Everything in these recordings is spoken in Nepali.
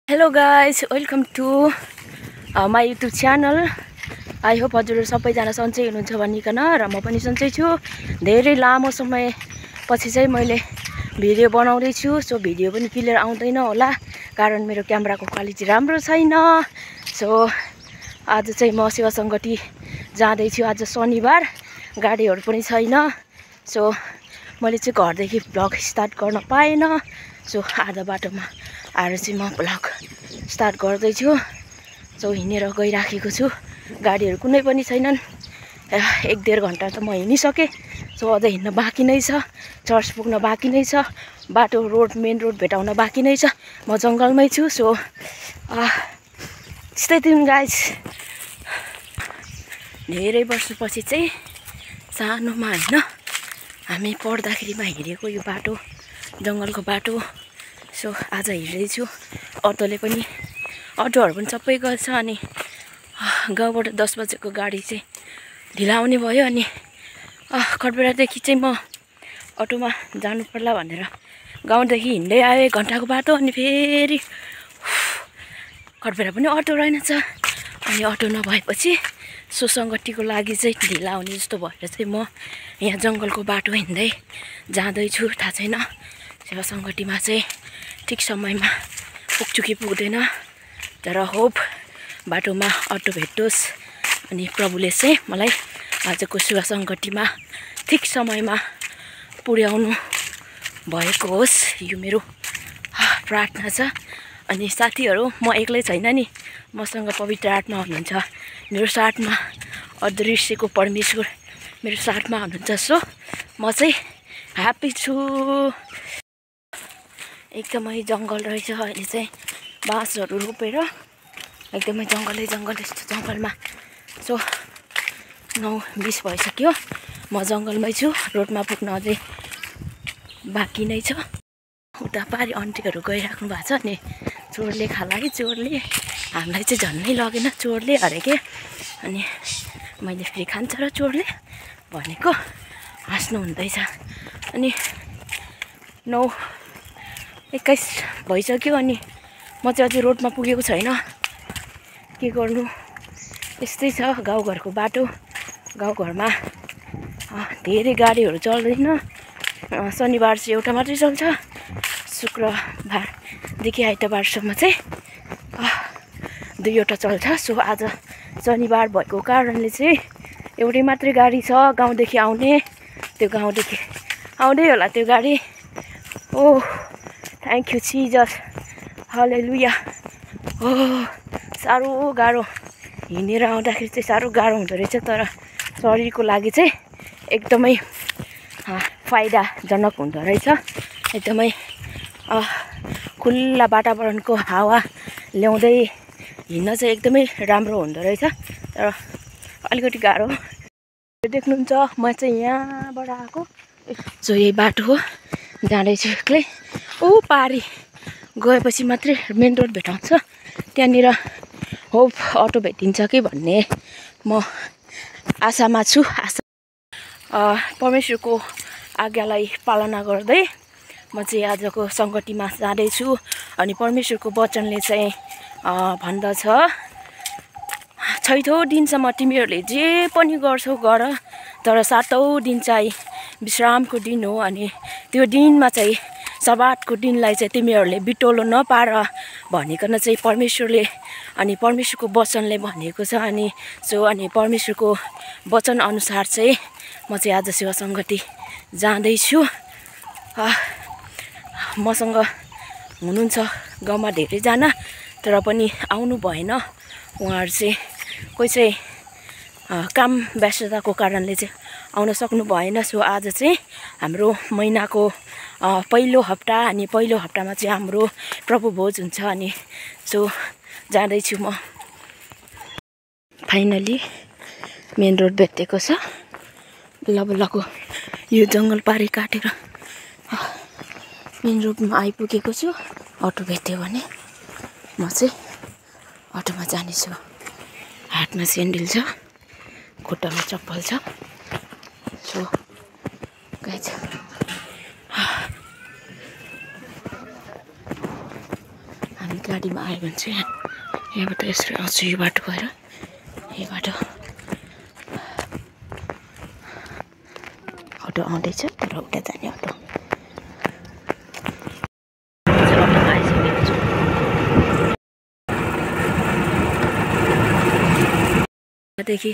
Hello guys, welcome to my YouTube channel. I hope हजुरहरु सबैजना सन्चै हुनुहुन्छ भनिकन र म पनि सन्चै छु। धेरै लामो समय पछि चाहिँ मैले भिडियो बनाउँदै छु। सो भिडियो पनि क्लियर आउँदैन होला कारण मेरो क्यामेराको क्वालिटी राम्रो छैन। सो आज चाहिँ म सेवा संगति जाँदै छु। आज शनिबार गाडीहरु पनि छैन। सो मैले चाहिँ घरदेखि भ्लग स्टार्ट गर्न पाएन। सो आधा बाटोमा आएर चाहिँ म भ्लग स्टार्ट गर्दै छु। सो हिँडेर गइराखेको छु। गाडीहरु कुनै पनि छैनन्। 1-1.5 घण्टा त म हिँडिसके। सो अझै हिँड्न बाँकी नै छ। चर्च पुग्न बाँकी नै छ। बाटो मेन रोड भेटाउन बाँकी नै छ। म जंगलमै छु। So stay tune guys. धेरै वर्षपछि चाहिँ सानोमा हैन हामी पढ्दाखेरिमा हिँडेको यो बाटो जंगलको बाटो। सो आज हिँड्दै छु। अटोहरु पनि सबै गर्छ अनि गाउँबाट 10 बजेको गाडी चाहिँ ढिला आउने भयो अनि खडबेडादेखि चाहिँ म अटोमा जानु पर्ला भनेर गाउँदेखि हिँड्दै आए घण्टाको बाटो अनि फेरि खडबेडा पनि अटो रहेनछ अनि अटो नभएपछि सुसंगतिको लागि चाहिँ ढिला आउने जस्तो भएर चाहिँ म यहाँ जंगलको बाटो हिँड्दै जाँदै छु। थाहा छैन सेवा संगतिमा चाहिँ ठीक समयमा पुग्छु कि पुग्दैन तर होप बाटोमा अटो भेटोस् अनि प्रभुले चाहिँ मलाई आजको सेवा संगतिमा ठीक समयमा पुर्याउनु भएको होस् यो मेरो प्रार्थना छ। अनि साथीहरु म एक्लै छैन नि मसँग पवित्र आत्मा हुनुहुन्छ। मेरो साथमा अदृश्यको परमेश्वर मेरो साथमा हुनुहुन्छ। सो म चाहिँ ह्यापी छु। एकदमै जंगल रहेछ। अहिले चाहिँ बाँसहरु रोपेर एकदमै जंगलै जस्तो जंगलमा। सो 9:20 भइसक्यो। म जंगलमै छु। रोडमा पुग्न अझै बाँकी नै छ। उता पारी आन्टीहरु गइराख्नु भएको छ अनि चोरले खाला कि चोरले हामीलाई चाहिँ झन्नै लगेन चोरले अरे के अनि मैले फेरि खान्छ र चोरले भनेको हाँस्नु हुँदैछ। अनि 9:21 भइसक्यो अनि म चाहिँ अझै रोडमा पुगेको छैन। के गर्नु यस्तै छ गाउँघरको बाटो। गाउँघरमा धेरै गाडीहरु चल्दैन। शनिबार चाहिँ एउटा मात्रै चल्छ। शुक्रबारदेखि आइतबारसम्म चाहिँ 2वटा चल्छ। सो आज शनिबार भएको कारणले चाहिँ एउटै मात्रै गाडी छ गाउँदेखि आउने। त्यो गाउँदेखि आउँदै होला त्यो गाडी। ओह थ्यांक यू जिजस हालेलुया। साह्रो गाह्रो हिँडेर आउँदाखेरि चाहिँ साह्रो गाह्रो हुँदो रहेछ तर शरीरको लागि चाहिँ एकदमै फाइदाजनक हुँदो रहेछ। एकदमै खुल्ला वातावरणको हावा ल्याउँदै हिँड्न चाहिँ एकदमै राम्रो हुँदो रहेछ तर अलिकति गाह्रो देख्नुहुन्छ। म चाहिँ यहाँबाट आएको। सो यही बाटो हो जाँदैछु एक्लै। पारी गएपछि मात्रै मेन रोड भेटाउँछ। त्यहाँनिर होप अटो भेटिन्छ कि भन्ने म आशामा छु। परमेश्वरको आज्ञालाई पालना गर्दै म चाहिँ आजको संगतिमा जाँदैछु। अनि परमेश्वरको वचनले चाहिँ भन्दछ छैठौं दिनसम्म तिमीहरूले जे पनि गर्छौ गर तर 7औं दिन चाहिँ विश्रामको दिन हो अनि त्यो दिनमा चाहिँ सब्बातको दिनलाई चाहिँ तिमीहरूले बिटोलो नपार भनिकन चाहिँ परमेश्वरले अनि परमेश्वरको वचनले भनेको छ। अनि परमेश्वरको वचन अनुसार चाहिँ म चाहिँ आज सेवा संगति जाँदैछु। मसँग हुनुहुन्छ गाउँमा धेरैजना तर पनि आउनु भएन। उहाँहरु चाहिँ कोही चाहिँ काम व्यस्तताको कारणले चाहिँ आउन सक्नु भएन। सो आज चाहिँ हाम्रो महिनाको पहिलो हप्ता अनि पहिलो हप्तामा चाहिँ हाम्रो प्रभु भोज हुन्छ अनि सो जाँदैछु म। फाइनली मेन रोड भेटेको छ। बल्लको यो जंगल पारी काटेर मेन रोडमा आइपुगेको छु। अटो भेट्यो भने म चाहिँ अटोमा जानेछु। हातमा सेन्डल छ खुट्टामा चप्पल छ। सो गाइज हामी गाडीमा आयो भने चाहिँ यहाँबाट यसरी आउँछु यो बाटो भएर यो बाटो अटो आउँदैछ तर उता जाने अटो देखि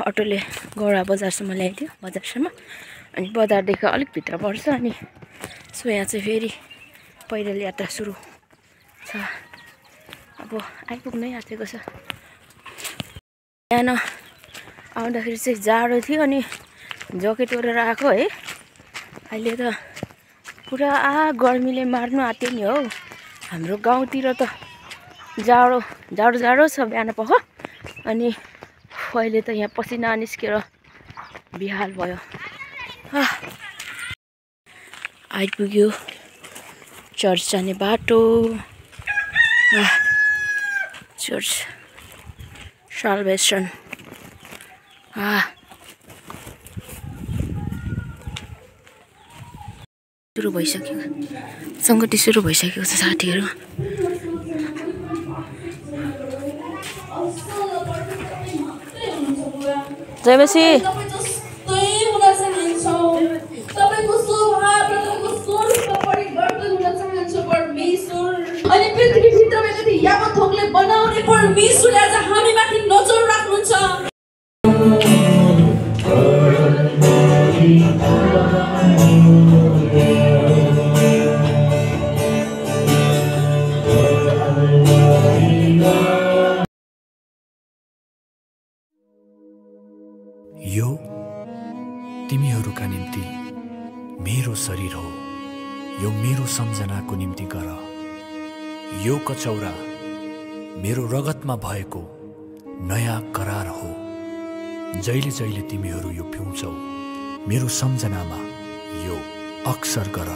अटोले गौडा बजारसम्म ल्याइदियो बजारसम्म अनि बजारदेखि अलिक भित्र पर्छ अनि सो यहाँ चाहिँ फेरि पैदल यात्रा सुरु छ अब आइपुग्नै आँटेको छ बिहान आउँदाखेरि चाहिँ जाडो थियो अनि ज्याकेट ओढेर आएको है अहिले त पुरा गर्मीले मार्नु आँट्यो नि हौ हाम्रो गाउँतिर त जाडो जाडो जाडो छ बिहान पख अनि अहिले त यहाँ पसिना निस्केर बिहाल भयो आइपुग्यो चर्च जाने बाटो चर्च साल्भेसन सुरु भइसक्यो सङ्गति सुरु भइसकेको छ साथीहरू जयबसी अनि पृथ्वीभित्र कति यामा थोकले बनाउने परमेश्वर आज हामीमाथि नजर राख्नुहुन्छ यो तिमीहरूका निम्ति मेरो शरीर हो यो मेरो सम्झनाको निम्ति गर यो कचौरा मेरो रगतमा भएको नयाँ करार हो जहिले जहिले तिमीहरू यो पिउँछौ मेरो सम्झनामा यो अक्सर गर